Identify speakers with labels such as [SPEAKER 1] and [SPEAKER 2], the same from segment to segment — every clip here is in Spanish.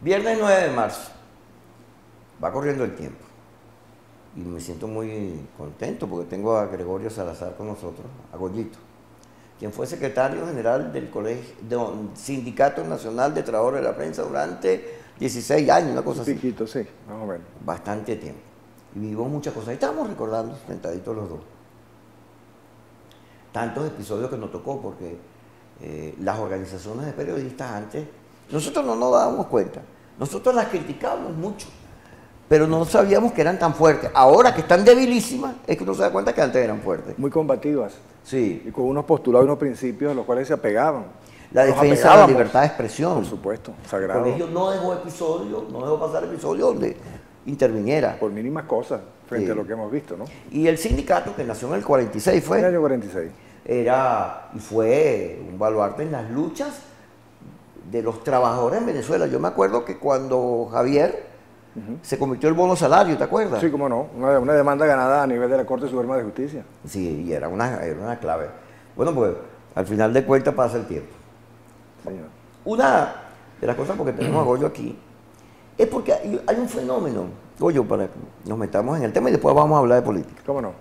[SPEAKER 1] Viernes 9 de marzo. Va corriendo el tiempo. Y me siento muy contento porque tengo a Gregorio Salazar con nosotros, a Goyito, quien fue secretario general del Sindicato Nacional de Trabajadores de la Prensa durante 16 años, una cosa así.
[SPEAKER 2] Piquito, sí, más o menos.
[SPEAKER 1] Bastante tiempo. Y vivimos muchas cosas. Estábamos recordando, sentaditos los dos, tantos episodios que nos tocó, porque las organizaciones de periodistas antes, nosotros no nos dábamos cuenta. Nosotros las criticábamos mucho, pero no sabíamos que eran tan fuertes. Ahora que están debilísimas, es que uno se da cuenta que antes eran fuertes.
[SPEAKER 2] Muy combativas.
[SPEAKER 1] Sí.
[SPEAKER 2] Y con unos postulados y unos principios a los cuales se apegaban.
[SPEAKER 1] La defensa de la libertad de expresión.
[SPEAKER 2] Por supuesto, sagrado.
[SPEAKER 1] Porque ellos no dejó pasar episodios donde interviniera.
[SPEAKER 2] Por mínimas cosas, frente a lo que hemos visto, ¿no?
[SPEAKER 1] Y el sindicato, que nació en el 46, fue...
[SPEAKER 2] En el año 46.
[SPEAKER 1] Fue un baluarte en las luchas de los trabajadores en Venezuela. Yo me acuerdo que cuando Javier se convirtió el bono salario, ¿te acuerdas?
[SPEAKER 2] Sí, cómo no, una demanda ganada a nivel de la Corte Suprema de Justicia.
[SPEAKER 1] Sí, y era una clave. Bueno, pues al final de cuentas pasa el tiempo.
[SPEAKER 2] Señor.
[SPEAKER 1] Una de las cosas, porque tenemos a Goyo aquí, es porque hay un fenómeno, Goyo, para que nos metamos en el tema y después vamos a hablar de política.
[SPEAKER 2] ¿Cómo no?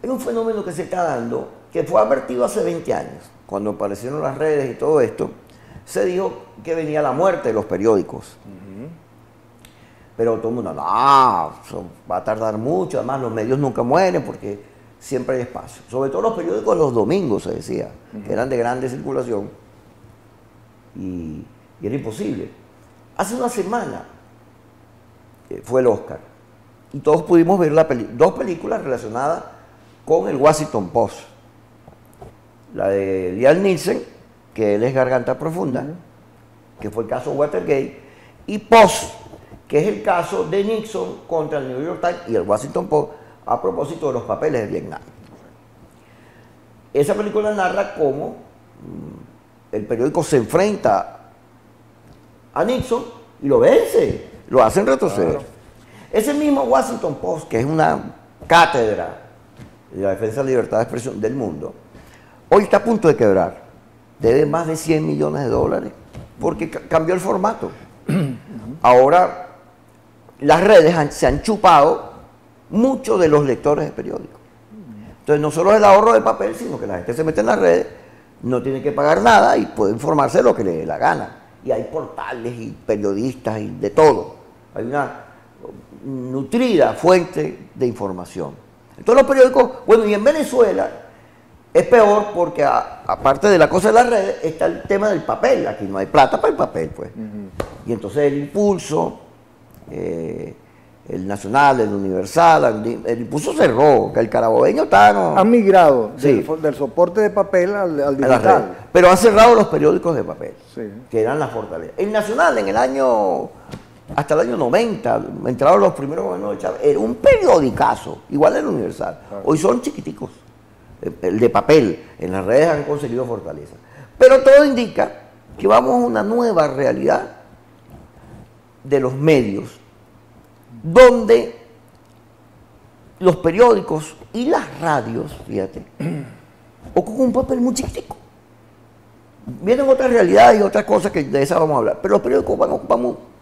[SPEAKER 1] Hay un fenómeno que se está dando, que fue advertido hace 20 años, cuando aparecieron las redes y todo esto, se dijo que venía la muerte de los periódicos. Pero todo el mundo, no, eso va a tardar mucho, además los medios nunca mueren porque siempre hay espacio. Sobre todo los periódicos los domingos, se decía, que eran de grande circulación y era imposible. Hace una semana fue el Oscar y todos pudimos ver dos películas relacionadas con el Washington Post. La de Liam Neeson, que él es Garganta Profunda, que fue el caso Watergate, y Post, que es el caso de Nixon contra el New York Times y el Washington Post a propósito de los papeles de Vietnam. Esa película narra cómo el periódico se enfrenta a Nixon y lo vence, lo hacen retroceder. Claro. Ese mismo Washington Post, que es una cátedra de la defensa de la libertad de expresión del mundo, hoy está a punto de quebrar. Debe más de 100 millones de dólares porque cambió el formato. Ahora las redes se han chupado mucho de los lectores de periódicos. Entonces no solo es el ahorro de papel, sino que la gente se mete en las redes, no tiene que pagar nada y puede informarse de lo que le dé la gana. Y hay portales y periodistas y de todo. Hay una nutrida fuente de información. Entonces los periódicos, bueno, y en Venezuela es peor porque aparte de la cosa de las redes está el tema del papel. Aquí no hay plata para el papel, pues. Y entonces el Impulso, el Nacional, el Universal, el Impulso cerró, que el carabobeño está... No,
[SPEAKER 2] han migrado
[SPEAKER 1] sí,
[SPEAKER 2] del soporte de papel al digital.
[SPEAKER 1] Pero han cerrado los periódicos de papel,
[SPEAKER 2] sí, que
[SPEAKER 1] eran la fortaleza. El Nacional en el año... Hasta el año 90, entraron los primeros gobiernos de Chávez, era un periodicazo, igual el Universal. Claro. Hoy son chiquiticos, el de papel, en las redes han conseguido fortaleza. Pero todo indica que vamos a una nueva realidad de los medios, donde los periódicos y las radios, fíjate, ocupan un papel muy chiquitico. Vienen otras realidades y otras cosas que de esas vamos a hablar, pero los periódicos van a ocupar un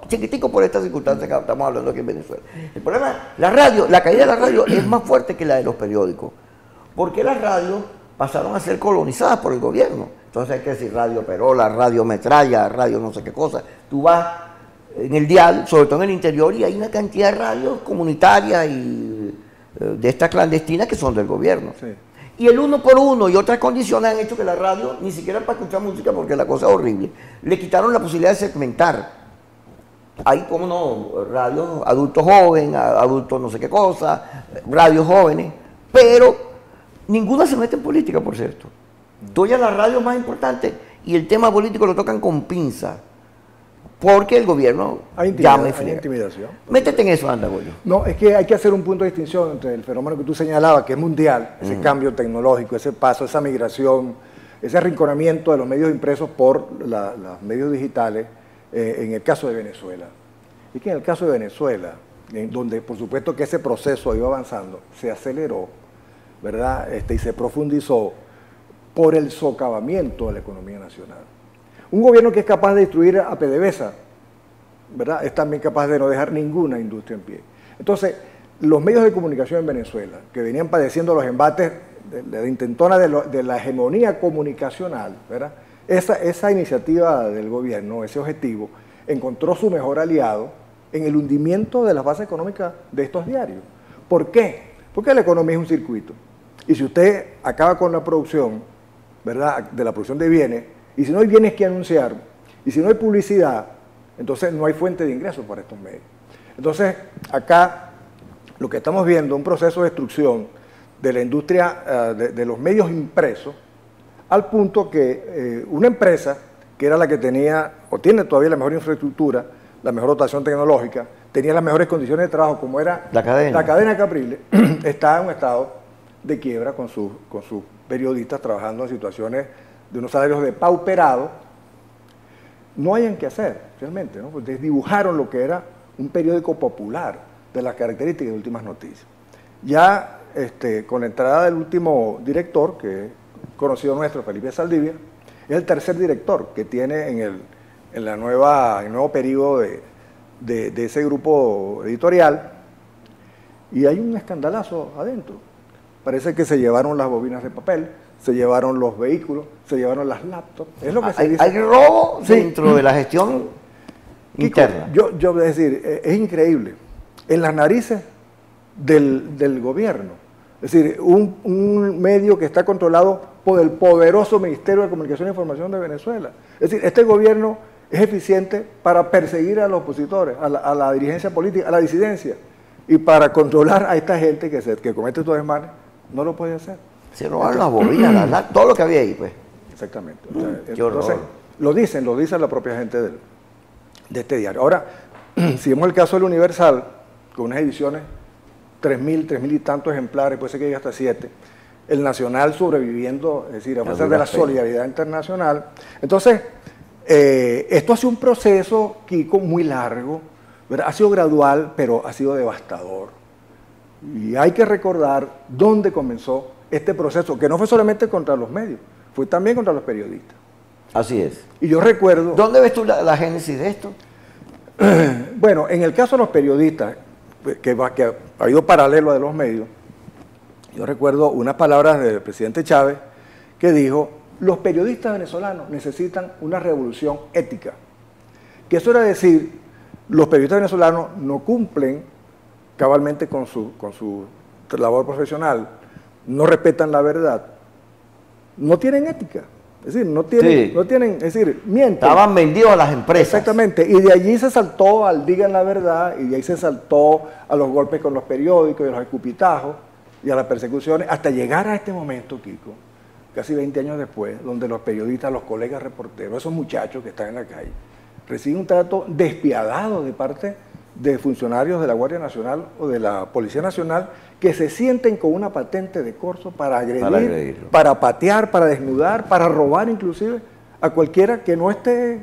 [SPEAKER 1] chiquitico por estas circunstancias que estamos hablando aquí en Venezuela. El problema, la caída de la radio es más fuerte que la de los periódicos, porque las radios pasaron a ser colonizadas por el gobierno. Entonces hay que decir radio Perola, radio Metralla, radio no sé qué cosa. Tú vas en el dial, sobre todo en el interior, y hay una cantidad de radios comunitarias y de estas clandestinas que son del gobierno. Sí. Y el 1 por 1 y otras condiciones han hecho que la radio, ni siquiera para escuchar música, porque la cosa es horrible, le quitaron la posibilidad de segmentar. Hay, como no, radios adultos jóvenes, adultos no sé qué cosa, radios jóvenes, pero ninguna se mete en política, por cierto. Tú ya las radios más importantes y el tema político lo tocan con pinza, porque el gobierno llama y friega.
[SPEAKER 2] Hay intimidación.
[SPEAKER 1] Métete en eso, anda, Goyo.
[SPEAKER 2] No, es que hay que hacer un punto de distinción entre el fenómeno que tú señalabas, que es mundial, ese cambio tecnológico, ese paso, esa migración, ese arrinconamiento de los medios impresos por los medios digitales, en el caso de Venezuela. Y que en el caso de Venezuela, en donde por supuesto que ese proceso iba avanzando, se aceleró, ¿verdad? Y se profundizó por el socavamiento de la economía nacional. Un gobierno que es capaz de destruir a PDVSA ¿verdad?, es también capaz de no dejar ninguna industria en pie. Entonces, los medios de comunicación en Venezuela, que venían padeciendo los embates de la intentona de la hegemonía comunicacional, ¿verdad?, esa iniciativa del gobierno, ese objetivo, encontró su mejor aliado en el hundimiento de las bases económicas de estos diarios. ¿Por qué? Porque la economía es un circuito. Y si usted acaba con la producción, ¿verdad?, de la producción de bienes, y si no hay bienes que anunciar, y si no hay publicidad, entonces no hay fuente de ingresos para estos medios. Entonces, acá lo que estamos viendo es un proceso de destrucción de la industria de los medios impresos, al punto que una empresa, que era la que tenía, o tiene todavía la mejor infraestructura, la mejor dotación tecnológica, tenía las mejores condiciones de trabajo, como era la cadena Capriles, está en un estado de quiebra con sus periodistas trabajando en situaciones de unos salarios depauperados. No hayan que hacer, realmente, ¿no? Pues desdibujaron lo que era un periódico popular de las características de Últimas Noticias. Ya con la entrada del último director, que es conocido nuestro, Felipe Saldivia, es el tercer director que tiene en el nuevo periodo de ese grupo editorial, y hay un escandalazo adentro. Parece que se llevaron las bobinas de papel, se llevaron los vehículos, se llevaron las laptops. Es lo que se dice.
[SPEAKER 1] Hay robo dentro de la gestión interna.
[SPEAKER 2] Yo voy a decir, es increíble. En las narices del gobierno. Es decir, un medio que está controlado por el poderoso Ministerio de Comunicación e Información de Venezuela. Es decir, este gobierno es eficiente para perseguir a los opositores, a la dirigencia política, a la disidencia, y para controlar a esta gente que comete estos desmanes, no lo puede hacer.
[SPEAKER 1] Se robaron las bobinas, todo lo que había ahí, pues.
[SPEAKER 2] Exactamente. O sea, entonces, lo dicen la propia gente de este diario. Ahora, si vemos el caso del Universal, con unas ediciones, 3.000 y tantos ejemplares, puede ser que llegue hasta 7, el Nacional sobreviviendo, es decir, a fuerza de la solidaridad internacional. Entonces, esto ha sido un proceso, Kiko, muy largo, ¿verdad? Ha sido gradual, pero ha sido devastador. Y hay que recordar dónde comenzó este proceso, que no fue solamente contra los medios, fue también contra los periodistas.
[SPEAKER 1] Así es.
[SPEAKER 2] Y yo recuerdo...
[SPEAKER 1] ¿Dónde ves tú la génesis de esto?
[SPEAKER 2] Bueno, en el caso de los periodistas, que ha habido paralelo a de los medios, yo recuerdo unas palabras del presidente Chávez que dijo: los periodistas venezolanos necesitan una revolución ética. Que eso era decir, los periodistas venezolanos no cumplen cabalmente con su labor profesional, no respetan la verdad, no tienen ética. Es decir, no tienen, es decir, mienten.
[SPEAKER 1] Estaban vendidos a las empresas.
[SPEAKER 2] Exactamente, y de allí se saltó al digan la verdad, y de ahí se saltó a los golpes con los periódicos y a los escupitajos y a las persecuciones, hasta llegar a este momento, Kiko, casi 20 años después, donde los periodistas, los colegas reporteros, esos muchachos que están en la calle, reciben un trato despiadado de parte de funcionarios de la Guardia Nacional o de la Policía Nacional, que se sienten con una patente de corso para agredir, para patear, para desnudar, para robar inclusive a cualquiera que no esté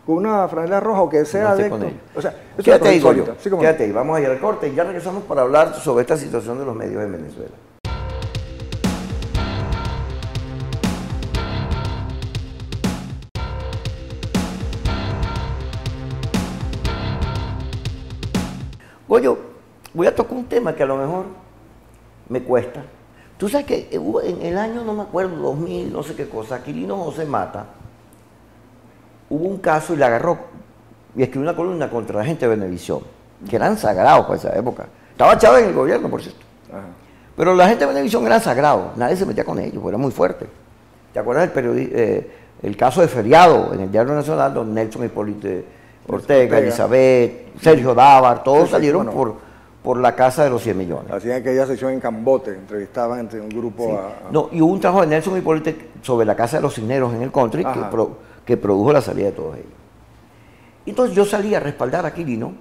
[SPEAKER 2] con una franela roja o que sea adepto. O sea,
[SPEAKER 1] quédate ahí, Goyo, quédate ahí, vamos a ir al corte y ya regresamos para hablar sobre esta situación de los medios en Venezuela. Goyo, voy a tocar un tema que a lo mejor me cuesta. Tú sabes que hubo en el año, no me acuerdo, 2000, no sé qué cosa, Aquilino José Mata, hubo un caso y le agarró y escribió una columna contra la gente de Venevisión, que eran sagrados para esa época. Estaba Chávez en el gobierno, por cierto. Ajá. Pero la gente de Venevisión eran sagrados, nadie se metía con ellos, era muy fuerte. ¿Te acuerdas el caso de Feriado en el Diario Nacional, donde Nelson Hipólito Ortega, Elizabeth, Sergio Dávar, todos salieron por la casa de los 100 millones.
[SPEAKER 2] Hacían aquella sesión en Cambote, entrevistaban entre un grupo
[SPEAKER 1] No, y hubo un trabajo de Nelson Hipólito sobre la casa de los Cisneros en el country que produjo la salida de todos ellos. Entonces yo salí a respaldar a Aquilino,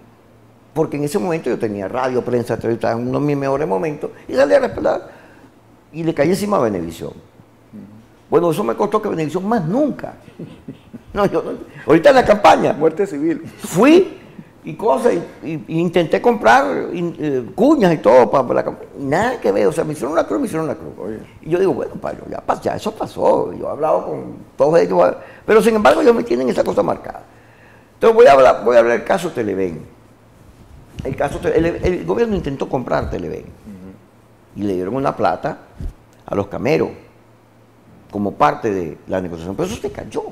[SPEAKER 1] porque en ese momento yo tenía radio, prensa, estaba en uno de mis mejores momentos, y salí a respaldar, y le caí encima a Venevisión. Bueno, eso me costó que Venevisión más nunca. No, ahorita en la campaña.
[SPEAKER 2] Muerte civil.
[SPEAKER 1] Fui y cosas, y intenté comprar cuñas y todo para la campaña. Nada que ver, o sea, me hicieron una cruz. Oye. Y yo digo, bueno, Pablo, ya eso pasó. Yo he hablado con todos ellos, pero sin embargo ellos me tienen esa cosa marcada. Entonces voy a hablar del caso Televen. El gobierno intentó comprar Televen y le dieron una plata a los cameros como parte de la negociación, pero eso se cayó.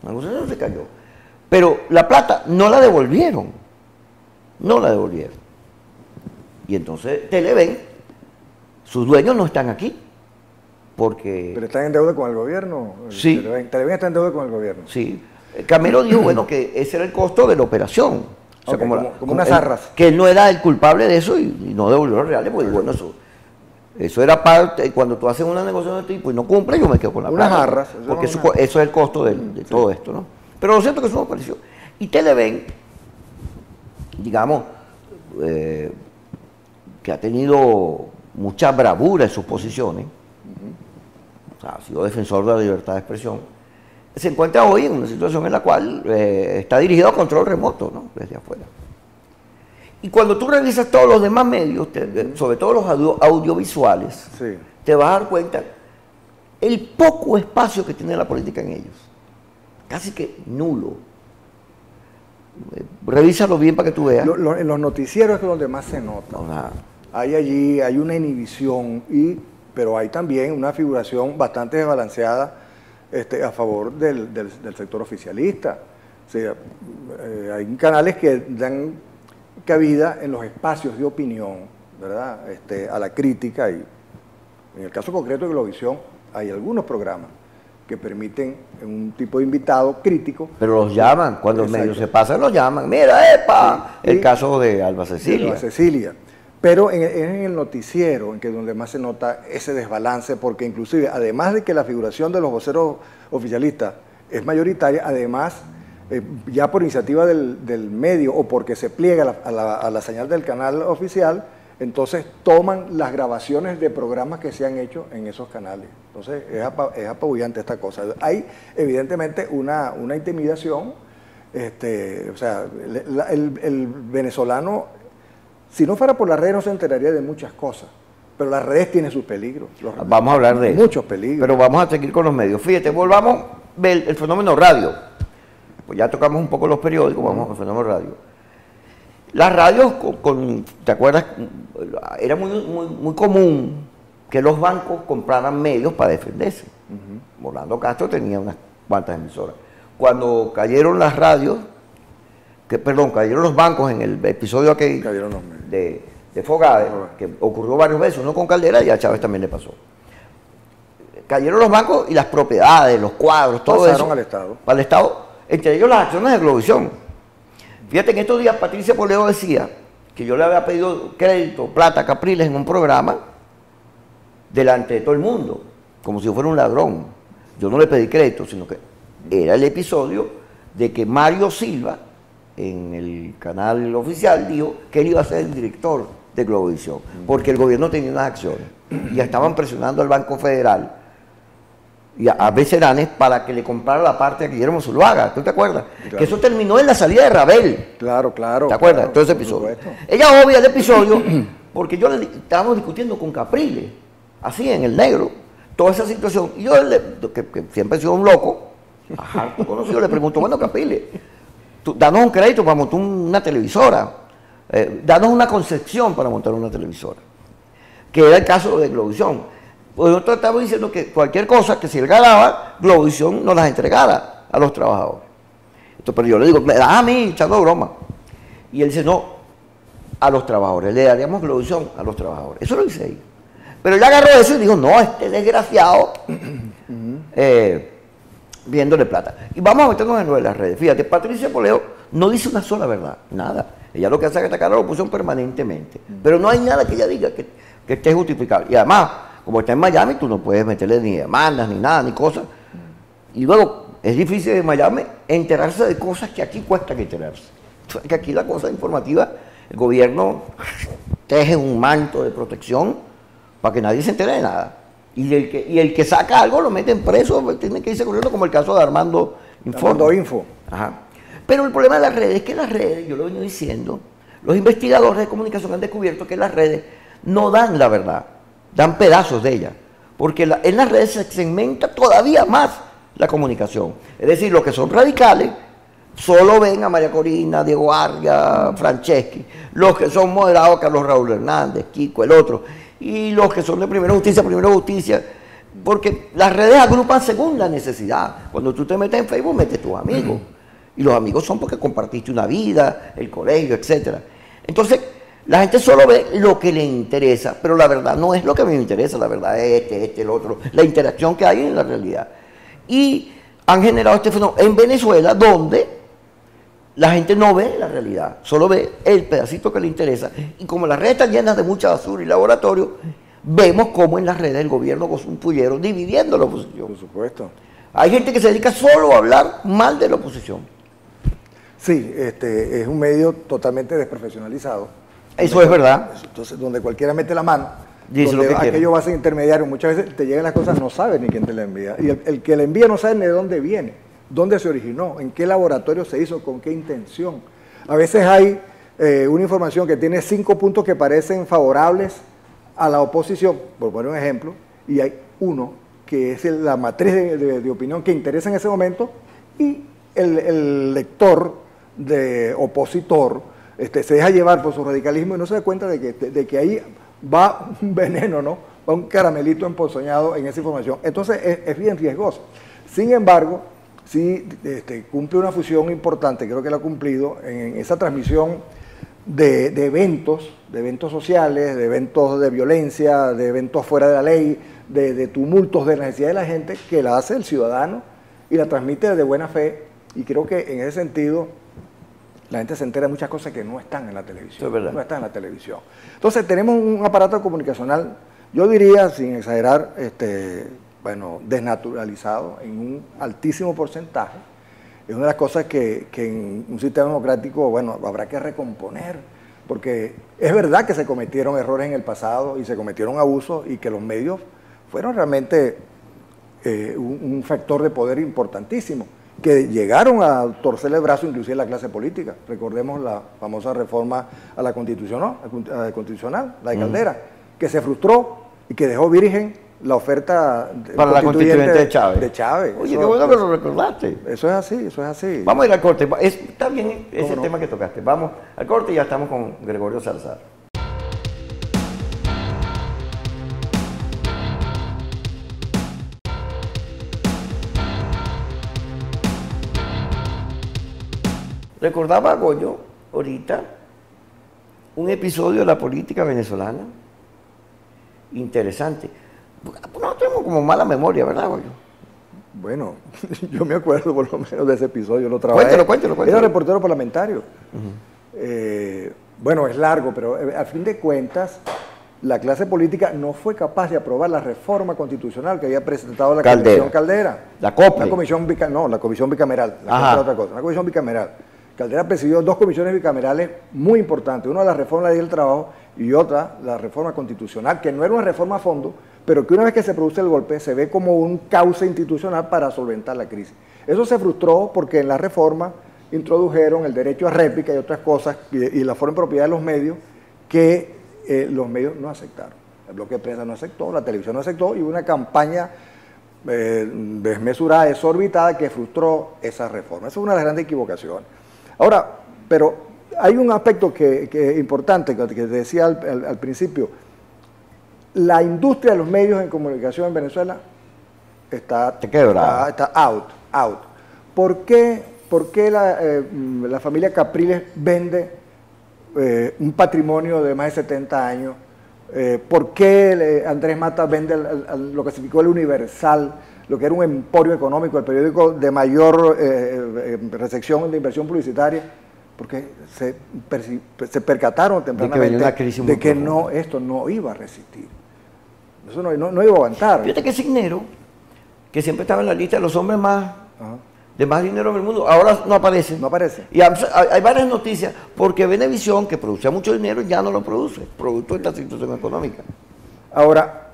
[SPEAKER 1] La negociación se cayó. Pero la plata no la devolvieron. No la devolvieron. Y entonces Televen, sus dueños no están aquí. Porque...
[SPEAKER 2] ¿Pero están en deuda con el gobierno?
[SPEAKER 1] Sí.
[SPEAKER 2] Televen está en deuda con el gobierno.
[SPEAKER 1] Sí. Camero dijo, bueno, que ese era el costo de la operación. O sea,
[SPEAKER 2] Okay, como unas
[SPEAKER 1] él,
[SPEAKER 2] arras.
[SPEAKER 1] que él no era el culpable de eso y no devolvió los reales, porque bueno, eso era parte, cuando tú haces una negociación de tipo y no cumple, yo me quedo con la plata.
[SPEAKER 2] Unas arras.
[SPEAKER 1] Porque eso es el costo de todo esto, ¿no? Pero lo cierto es que eso no apareció. Y Televen, digamos, que ha tenido mucha bravura en sus posiciones, o sea, ha sido defensor de la libertad de expresión, se encuentra hoy en una situación en la cual está dirigido a control remoto, ¿no? Desde afuera. Y cuando tú revisas todos los demás medios, sobre todo los audiovisuales,
[SPEAKER 2] Sí.
[SPEAKER 1] te vas a dar cuenta el poco espacio que tiene la política en ellos. Casi que nulo. Revísalo bien para que tú veas.
[SPEAKER 2] En los noticieros es donde más se nota. Hay una inhibición, pero hay también una figuración bastante desbalanceada a favor del sector oficialista. O sea, hay canales que dan cabida en los espacios de opinión, ¿verdad? A la crítica, y en el caso concreto de Globovisión hay algunos programas que permiten un tipo de invitado crítico.
[SPEAKER 1] Pero los llaman, cuando los medios se pasan los llaman. Mira, ¡epa! Sí, el caso de Alba Cecilia.
[SPEAKER 2] Alba Cecilia. Pero es en el noticiero en que donde más se nota ese desbalance, porque inclusive, además de que la figuración de los voceros oficialistas es mayoritaria, además, ya por iniciativa del medio o porque se pliega a la señal del canal oficial, entonces toman las grabaciones de programas que se han hecho en esos canales. Entonces es apabullante esta cosa. Hay evidentemente una intimidación, o sea, el venezolano, si no fuera por las redes no se enteraría de muchas cosas, pero las redes tienen sus peligros.
[SPEAKER 1] Vamos a hablar de eso.
[SPEAKER 2] Muchos peligros.
[SPEAKER 1] Pero vamos a seguir con los medios. Fíjate, volvamos a ver el fenómeno radio. Pues ya tocamos un poco los periódicos, vamos al fenómeno radio. Las radios, ¿te acuerdas? Era muy común que los bancos compraran medios para defenderse. Orlando Castro tenía unas cuantas emisoras. Cuando cayeron las radios, cayeron los bancos en el episodio aquel de Fogade, que ocurrió varias veces, uno con Caldera y a Chávez también le pasó. Cayeron los bancos y las propiedades, los cuadros, todo eso.
[SPEAKER 2] Pasaron al Estado.
[SPEAKER 1] Al Estado, entre ellos las acciones de Globovisión. Fíjate, en estos días Patricia Poleo decía que yo le había pedido crédito, plata, Capriles en un programa delante de todo el mundo, como si yo fuera un ladrón. Yo no le pedí crédito, sino que era el episodio de que Mario Silva, en el canal oficial, dijo que él iba a ser el director de Globovisión, porque el gobierno tenía unas acciones y estaban presionando al Banco Federal y a Beceranes para que le comprara la parte a Guillermo Zuluaga. ¿Tú te acuerdas?
[SPEAKER 2] Claro.
[SPEAKER 1] Que eso terminó en la salida de Rabel.
[SPEAKER 2] Claro.
[SPEAKER 1] ¿Te acuerdas?
[SPEAKER 2] Claro,
[SPEAKER 1] todo ese episodio. Ella obvia el episodio porque yo estábamos discutiendo con Capriles, así en el negro, toda esa situación. Y yo, que siempre he sido un loco, conocido, le pregunto, bueno, Capriles, danos un crédito para montar una televisora, danos una concesión para montar una televisora, que era el caso de Globovisión. Pues nosotros estamos diciendo que cualquier cosa que si él ganaba, Globovisión nos las entregara a los trabajadores. Entonces, pero yo le digo, me da a mí, echando broma. Y él dice, no, a los trabajadores, le daríamos Globovisión a los trabajadores. Eso lo dice ahí. Pero él agarró eso y dijo, no, este desgraciado, viéndole plata. Y vamos a meternos en lo de las redes. Fíjate, Patricia Poleo no dice una sola verdad, nada. Ella lo que hace es atacar a la oposición permanentemente. Pero no hay nada que ella diga que esté justificable. Y además, como está en Miami, tú no puedes meterle ni demandas, ni nada, ni cosas. Y luego, es difícil en Miami enterarse de cosas que aquí cuestan enterarse. Que aquí la cosa informativa, el gobierno teje un manto de protección para que nadie se entere de nada. Y el que saca algo lo meten preso, tiene que irse corriendo, como el caso de Armando
[SPEAKER 2] Info.
[SPEAKER 1] Ajá. Pero el problema de las redes es que las redes, yo lo vengo diciendo, los investigadores de comunicación han descubierto que las redes no dan la verdad, dan pedazos de ella, porque en las redes se segmenta todavía más la comunicación. Es decir, los que son radicales solo ven a María Corina, Diego Arias, Franceschi, los que son moderados, Carlos Raúl Hernández, Kiko, el otro, y los que son de Primera Justicia, porque las redes agrupan según la necesidad. Cuando tú te metes en Facebook, metes tus amigos, y los amigos son porque compartiste una vida, el colegio, etcétera. Entonces, la gente solo ve lo que le interesa, pero la verdad no es lo que a mí me interesa, la verdad es el otro, la interacción que hay en la realidad. Y han generado este fenómeno en Venezuela, donde la gente no ve la realidad, solo ve el pedacito que le interesa. Y como las redes están llenas de mucha basura y laboratorio, vemos cómo en las redes el gobierno goza un pullero dividiendo la oposición.
[SPEAKER 2] Por supuesto.
[SPEAKER 1] Hay gente que se dedica solo a hablar mal de la oposición.
[SPEAKER 2] Sí, es un medio totalmente desprofesionalizado.
[SPEAKER 1] Eso es verdad.
[SPEAKER 2] Entonces, donde cualquiera mete la mano,
[SPEAKER 1] Dice
[SPEAKER 2] donde
[SPEAKER 1] lo que quiere.
[SPEAKER 2] aquello va a ser intermediario, muchas veces te llegan las cosas, no sabes ni quién te la envía. Y el que la envía no sabe ni de dónde viene, dónde se originó, en qué laboratorio se hizo, con qué intención. A veces hay una información que tiene 5 puntos que parecen favorables a la oposición, por poner un ejemplo, y hay uno que es la matriz de opinión que interesa en ese momento, y el lector opositor se deja llevar por su radicalismo y no se da cuenta de que ahí va un veneno, ¿no? Va un caramelito emponzoñado en esa información. Entonces es bien riesgoso. Sin embargo, sí cumple una función importante, creo que lo ha cumplido, en esa transmisión de eventos sociales, de eventos de violencia, de eventos fuera de la ley, de tumultos, de necesidad de la gente, que la hace el ciudadano y la transmite de buena fe. Y creo que en ese sentido la gente se entera de muchas cosas que no están en la televisión.
[SPEAKER 1] Es verdad.
[SPEAKER 2] No están en la televisión. Entonces tenemos un aparato comunicacional, yo diría, sin exagerar, desnaturalizado en un altísimo porcentaje. Es una de las cosas que en un sistema democrático, habrá que recomponer, porque es verdad que se cometieron errores en el pasado y se cometieron abusos y que los medios fueron realmente un factor de poder importantísimo, que llegaron a torcerle el brazo inclusive a la clase política. Recordemos la famosa reforma a la constitucional, la de Caldera, que se frustró y que dejó virgen la oferta
[SPEAKER 1] para la constituyente de Chávez.
[SPEAKER 2] Oye,
[SPEAKER 1] qué bueno que lo recordaste.
[SPEAKER 2] Eso es así, eso es así.
[SPEAKER 1] Vamos a ir al corte. Está bien ese tema que tocaste. Vamos al corte y ya estamos con Gregorio Salazar. Recordaba Goyo ahorita un episodio de la política venezolana interesante. No tenemos como mala memoria, ¿verdad, Goyo?
[SPEAKER 2] Bueno, yo me acuerdo por lo menos de ese episodio, lo trabajé.
[SPEAKER 1] Cuéntelo.
[SPEAKER 2] Era reportero parlamentario. Es largo, pero a fin de cuentas, la clase política no fue capaz de aprobar la reforma constitucional que había presentado la Comisión Caldera.
[SPEAKER 1] La COPE.
[SPEAKER 2] La comisión bicameral. Otra cosa, la comisión bicameral. Caldera presidió 2 comisiones bicamerales muy importantes. Una, la reforma de la ley del trabajo, y otra, la reforma constitucional, que no era una reforma a fondo, pero que una vez que se produce el golpe se ve como un cauce institucional para solventar la crisis. Eso se frustró porque en la reforma introdujeron el derecho a réplica y otras cosas, y la forma de propiedad de los medios, que los medios no aceptaron. El bloque de prensa no aceptó, la televisión no aceptó, y hubo una campaña desmesurada, desorbitada, que frustró esa reforma. Esa es una de las grandes equivocaciones. Ahora, pero hay un aspecto que es importante, que te decía al principio. La industria de los medios de comunicación en Venezuela está out. ¿Por qué la familia Capriles vende un patrimonio de más de 70 años? ¿Por qué Andrés Mata vende lo que significó el Universal, lo que era un emporio económico, el periódico de mayor recepción de inversión publicitaria? Porque se percataron tempranamente de que esto no iba a resistir. Eso no iba a aguantar.
[SPEAKER 1] Fíjate que Cisnero, que siempre estaba en la lista de los hombres de más dinero en el mundo, ahora no aparece.
[SPEAKER 2] No aparece.
[SPEAKER 1] Y hay varias noticias, porque Venevisión, que producía mucho dinero, ya no lo produce, producto de esta situación económica.
[SPEAKER 2] Ahora,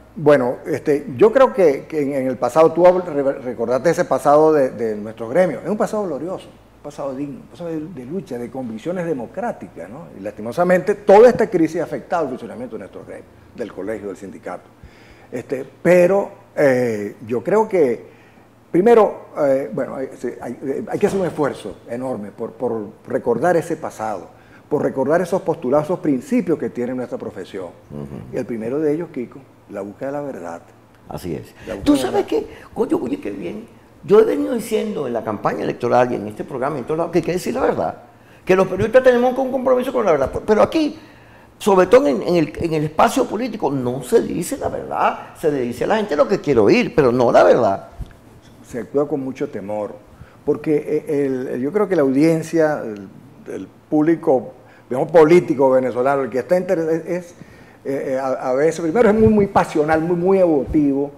[SPEAKER 2] yo creo que en el pasado, tú recordaste ese pasado de nuestros gremios, es un pasado glorioso, un pasado digno, un pasado de lucha, de convicciones democráticas, ¿no? Y lastimosamente toda esta crisis ha afectado el funcionamiento de nuestros gremios, del colegio, del sindicato. Pero yo creo que Primero, bueno, hay que hacer un esfuerzo enorme por recordar ese pasado, por recordar esos postulados, esos principios que tiene nuestra profesión. Y el primero de ellos, Kiko, la búsqueda de la verdad.
[SPEAKER 1] Así es. Tú sabes que, oye, qué bien. Yo he venido diciendo en la campaña electoral y en este programa, en todos lados, que hay que decir la verdad. Que los periodistas tenemos un compromiso con la verdad. Pero aquí, sobre todo en el espacio político, no se dice la verdad. Se le dice a la gente lo que quiere oír, pero no la verdad.
[SPEAKER 2] Se actúa con mucho temor. Porque yo creo que la audiencia, el público, digamos, político venezolano, el que está interesado a veces, primero es muy pasional, muy emotivo,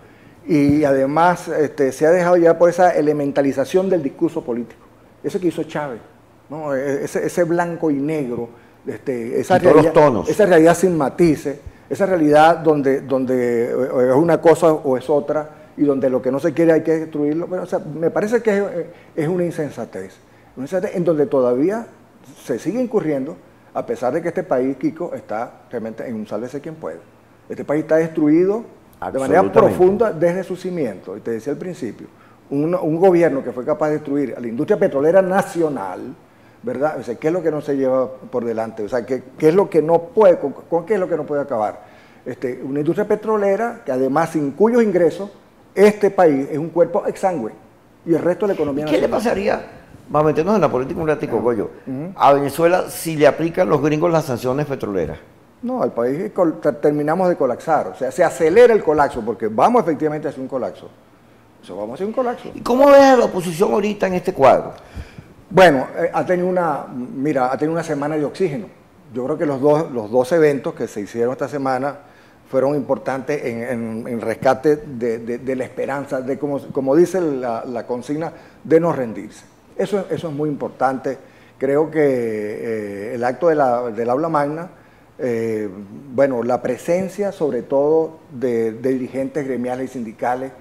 [SPEAKER 2] y además se ha dejado llevar por esa elementalización del discurso político. Eso que hizo Chávez, ¿no? Ese blanco y negro, esa realidad sin matices, esa realidad donde es una cosa o es otra, y donde lo que no se quiere hay que destruirlo. Pero, o sea, me parece que es una insensatez en donde todavía se sigue incurriendo, a pesar de que este país, Kiko, está realmente en un sálvese quien puede. Este país está destruido de manera profunda desde su cimiento. Y te decía al principio, un gobierno que fue capaz de destruir a la industria petrolera nacional, ¿verdad? O sea, ¿qué es lo que no se lleva por delante? O sea, ¿qué es lo que no puede, con qué es lo que no puede acabar? Una industria petrolera que además, sin cuyos ingresos, este país es un cuerpo exangüe y el resto de la economía nacional.
[SPEAKER 1] ¿Qué le pasaría? Vamos a meternos en la política un ratico, Goyo. A Venezuela, si le aplican los gringos las sanciones petroleras.
[SPEAKER 2] No, al país terminamos de colapsar. O sea, se acelera el colapso, porque vamos efectivamente a hacer un colapso. O sea, vamos a hacer un colapso.
[SPEAKER 1] ¿Y cómo ves a la oposición ahorita en este cuadro?
[SPEAKER 2] Bueno, ha tenido una semana de oxígeno. Yo creo que los dos eventos que se hicieron esta semana fueron importantes en el rescate de la esperanza, de como dice la consigna, de no rendirse. Eso es muy importante. Creo que el acto del aula magna, bueno, la presencia sobre todo de dirigentes gremiales y sindicales,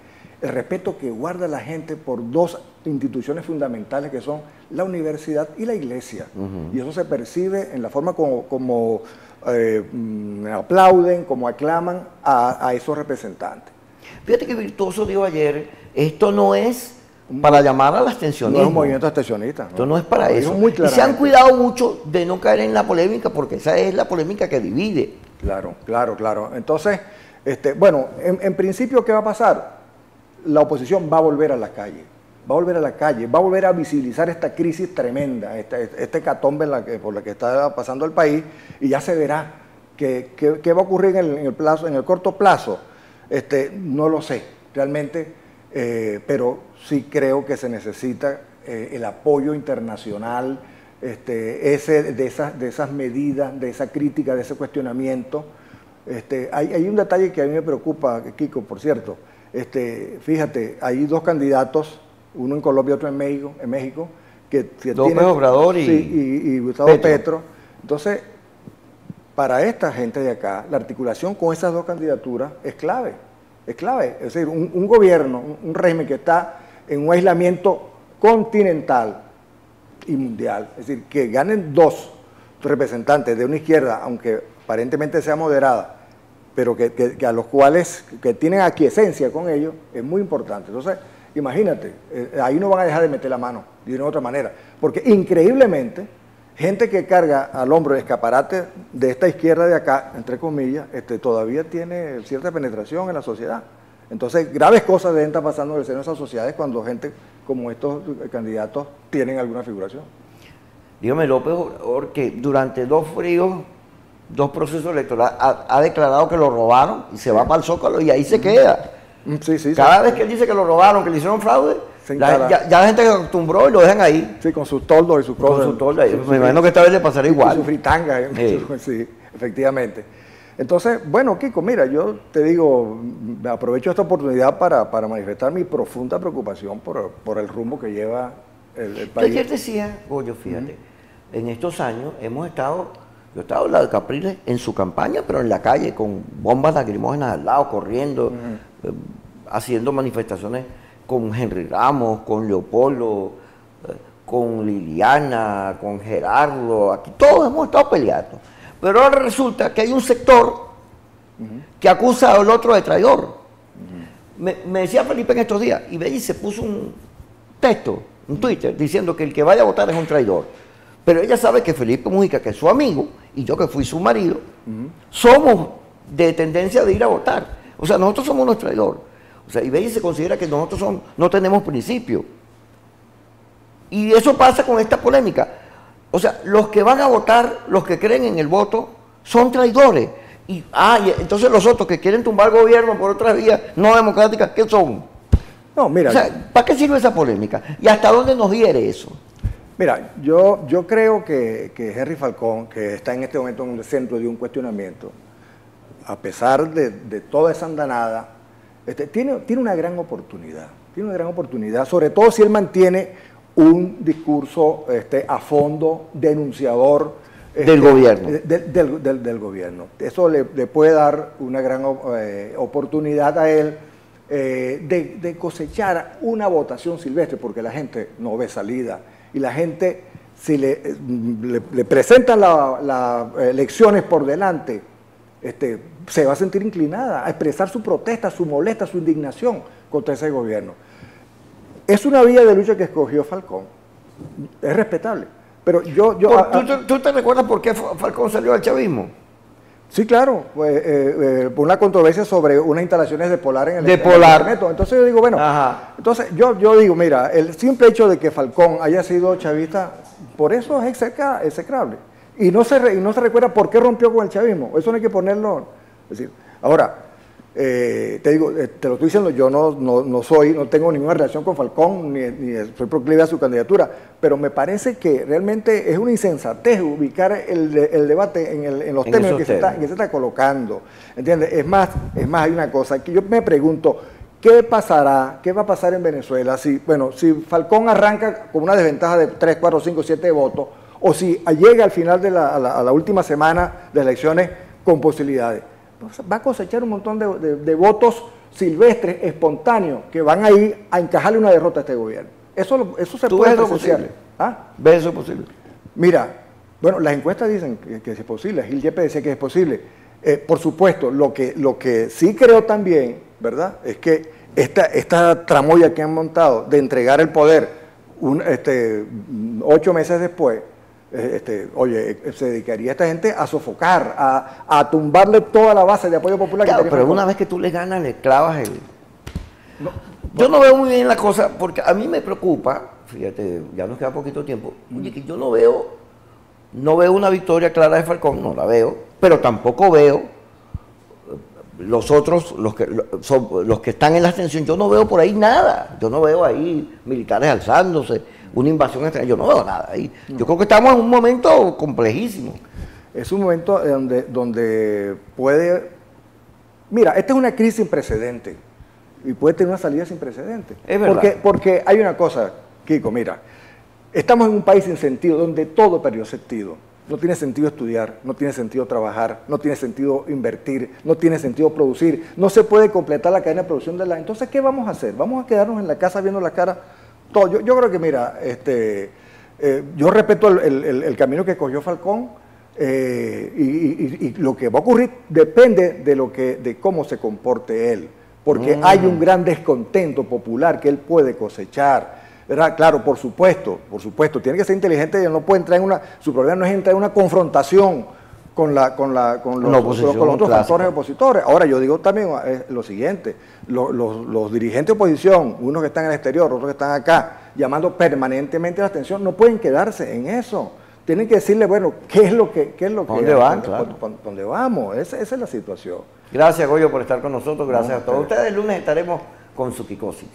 [SPEAKER 2] el respeto que guarda la gente por dos instituciones fundamentales que son la universidad y la iglesia. Y eso se percibe en la forma como aplauden, como aclaman a esos representantes.
[SPEAKER 1] Fíjate que Virtuoso dijo ayer, esto no es para llamar al abstencionismo.
[SPEAKER 2] No es un movimiento abstencionista.
[SPEAKER 1] Esto no es para eso.
[SPEAKER 2] Muy
[SPEAKER 1] y se han cuidado mucho de no caer en la polémica, porque esa es la polémica que divide.
[SPEAKER 2] Claro. Entonces, bueno, en principio, ¿qué va a pasar? La oposición va a volver a la calle. Va a volver a visibilizar esta crisis tremenda, este hecatombe por la que está pasando el país, y ya se verá qué va a ocurrir en el corto plazo. No lo sé, realmente, pero sí creo que se necesita el apoyo internacional, de esas medidas, de esa crítica, de ese cuestionamiento. Hay un detalle que a mí me preocupa, Kiko, por cierto. Fíjate, hay dos candidatos, uno en Colombia y otro en México, que
[SPEAKER 1] López Obrador
[SPEAKER 2] y Gustavo Petro. Entonces, para esta gente de acá, la articulación con esas dos candidaturas es clave. Es clave. Es decir, un gobierno, un régimen que está en un aislamiento continental y mundial, es decir, que ganen dos representantes de una izquierda, aunque aparentemente sea moderada, pero que a los cuales que tienen aquiescencia con ellos, es muy importante. Entonces, imagínate, ahí no van a dejar de meter la mano de una u otra manera, porque increíblemente, gente que carga al hombro el escaparate de esta izquierda de acá, entre comillas, todavía tiene cierta penetración en la sociedad. Entonces, graves cosas deben estar pasando en el seno de esas sociedades cuando gente como estos candidatos tienen alguna figuración.
[SPEAKER 1] Dígame, López Obrador, que durante dos procesos electorales ha declarado que lo robaron y se va para el Zócalo y ahí se queda. Cada vez que él dice que lo robaron, que le hicieron fraude, ya la gente se acostumbró y lo dejan ahí.
[SPEAKER 2] Sí, con sus toldos y sus cosas.
[SPEAKER 1] Con sus toldos. Me imagino que esta vez le pasará igual.
[SPEAKER 2] Su fritanga, sí, efectivamente. Entonces, bueno, Kiko, mira, yo te digo, aprovecho esta oportunidad para manifestar mi profunda preocupación por el rumbo que lleva el país.
[SPEAKER 1] Yo ayer decía, Goyo, fíjate, en estos años yo he estado al lado de Capriles en su campaña, pero en la calle, con bombas lacrimógenas al lado, corriendo, haciendo manifestaciones con Henry Ramos, con Leopoldo, con Liliana, con Gerardo, aquí todos hemos estado peleando. Pero ahora resulta que hay un sector que acusa al otro de traidor. Me decía Felipe en estos días, y Belli se puso un texto, un Twitter, diciendo que el que vaya a votar es un traidor. Pero ella sabe que Felipe Mujica, que es su amigo, y yo que fui su marido, somos de tendencia de ir a votar. O sea, nosotros somos unos traidores. O sea, y Belli se considera que nosotros no tenemos principio. Y eso pasa con esta polémica. O sea, los que van a votar, los que creen en el voto, son traidores. Y entonces los otros que quieren tumbar el gobierno por otras vías no democráticas, ¿qué son?
[SPEAKER 2] No, mira.
[SPEAKER 1] O sea, ¿para qué sirve esa polémica? ¿Y hasta dónde nos hiere eso?
[SPEAKER 2] Mira, yo creo que Henry Falcón, que está en este momento en el centro de un cuestionamiento, a pesar de toda esa andanada, tiene una gran oportunidad. Tiene una gran oportunidad, sobre todo si él mantiene un discurso a fondo denunciador
[SPEAKER 1] del gobierno.
[SPEAKER 2] Del gobierno. Eso le puede dar una gran oportunidad a él de cosechar una votación silvestre, porque la gente no ve salida. Y la gente, si le presentan las elecciones por delante, se va a sentir inclinada a expresar su protesta, su molestia, su indignación contra ese gobierno. Es una vía de lucha que escogió Falcón. Es respetable. Pero
[SPEAKER 1] ¿Tú te recuerdas por qué Falcón salió del chavismo?
[SPEAKER 2] Sí, claro. Por una controversia sobre unas instalaciones de Polar en el
[SPEAKER 1] Internet.
[SPEAKER 2] Entonces yo digo, bueno, entonces yo digo, mira, el simple hecho de que Falcón haya sido chavista, por eso es execrable. Y no se recuerda por qué rompió con el chavismo. Eso no hay que ponerlo. Es decir, ahora, te digo, te lo estoy diciendo, yo no tengo ninguna relación con Falcón, ni soy proclive a su candidatura, pero me parece que realmente es una insensatez ubicar el debate en los términos que se está colocando, ¿entiendes? Es más, hay una cosa que yo me pregunto, ¿qué va a pasar en Venezuela si Falcón arranca con una desventaja de 3, 4, 5, 7 votos, o si llega al final de la última semana de elecciones con posibilidades? Va a cosechar un montón de votos silvestres, espontáneos, que van a ir a encajarle una derrota a este gobierno. Eso se puede presenciar.
[SPEAKER 1] ¿Ves eso posible?
[SPEAKER 2] Mira, bueno, las encuestas dicen que es posible. Gil Yepes decía que es posible. Por supuesto, lo que sí creo también, ¿verdad?, es que esta tramoya que han montado de entregar el poder 8 meses después, se dedicaría esta gente a sofocar, a tumbarle toda la base de apoyo popular.
[SPEAKER 1] Claro, pero una vez que tú le ganas, le clavas el... Yo no veo muy bien la cosa, porque a mí me preocupa, fíjate, ya nos queda poquito tiempo, oye, que yo no veo una victoria clara de Falcón, no la veo, pero tampoco veo los otros, los que están en la abstención, yo no veo por ahí nada, yo no veo ahí militares alzándose, una invasión extranjera, yo no veo nada ahí. Yo creo que estamos en un momento complejísimo.
[SPEAKER 2] Es un momento donde puede... Mira, esta es una crisis sin precedentes y puede tener una salida sin precedentes.
[SPEAKER 1] Es verdad.
[SPEAKER 2] Porque hay una cosa, Kiko, mira, estamos en un país sin sentido, donde todo perdió sentido. No tiene sentido estudiar, no tiene sentido trabajar, no tiene sentido invertir, no tiene sentido producir, no se puede completar la cadena de producción de la... Entonces, ¿qué vamos a hacer? ¿Vamos a quedarnos en la casa viendo la cara? Todo. Yo creo que, mira, yo respeto el camino que escogió Falcón, y lo que va a ocurrir depende de cómo se comporte él, porque hay un gran descontento popular que él puede cosechar, ¿verdad? Claro, por supuesto, tiene que ser inteligente, y no puede entrar su problema no es entrar en una confrontación con los otros factores opositores. Ahora, yo digo también lo siguiente, los dirigentes de oposición, unos que están en el exterior, otros que están acá, llamando permanentemente la atención, no pueden quedarse en eso. Tienen que decirle, bueno, ¿qué es lo que
[SPEAKER 1] ¿Dónde van? Claro.
[SPEAKER 2] ¿Dónde vamos? Esa es la situación.
[SPEAKER 1] Gracias, Goyo, por estar con nosotros. Gracias a todos ustedes. El lunes estaremos con su Kikosis.